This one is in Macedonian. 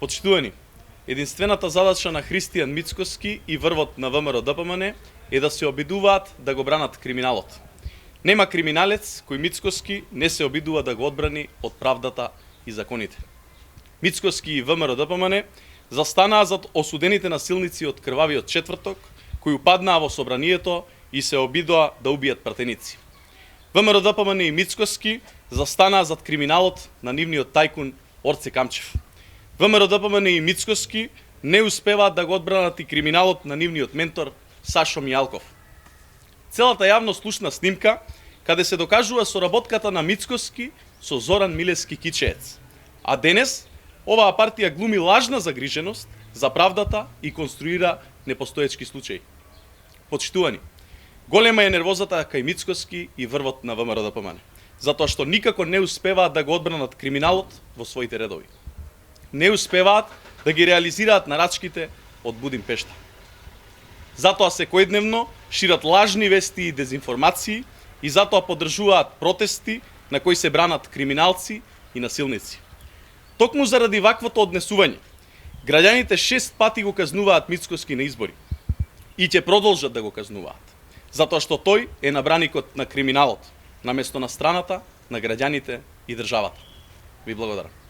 Почитувани, единствената задача на Христијан Мицкоски и врвот на ВМРО-ДПМН е да се обидуваат да го бранат криминалот. Нема криминалец кој Мицкоски не се обидува да го одбрани од правдата и законите. Мицкоски и ВМРО-ДПМН застанаа зад осудените насилници од крвавиот четврток, кои упаднаа во собранието и се обидоа да убијат пратеници. ВМРО-ДПМН и Мицкоски застанаа зад криминалот на нивниот тајкун Орце Камчев. ВМРО-ДПМН и Мицкоски не успеваат да го одбранат и криминалот на нивниот ментор Сашо Мијалков. Целата јавност слушна снимка каде се докажува соработката на Мицкоски со Зоран Милевски Кичеец. А денес оваа партија глуми лажна загриженост за правдата и конструира непостоечки случаи. Почитувани, голема е нервозата кај Мицкоски и врвот на ВМРО-ДПМН, затоа што никако не успеваат да го одбранат криминалот во своите редови. Не успеваат да ги реализираат нарачките од Будимпешта. Затоа секојдневно шират лажни вести и дезинформации и затоа поддржуваат протести на кои се бранат криминалци и насилници. Токму заради ваквото однесување, граѓаните 6 пати го казнуваат Мицкоски на избори и ќе продолжат да го казнуваат, затоа што тој е на браникот на криминалот, наместо на страната на граѓаните и државата. Ви благодарам.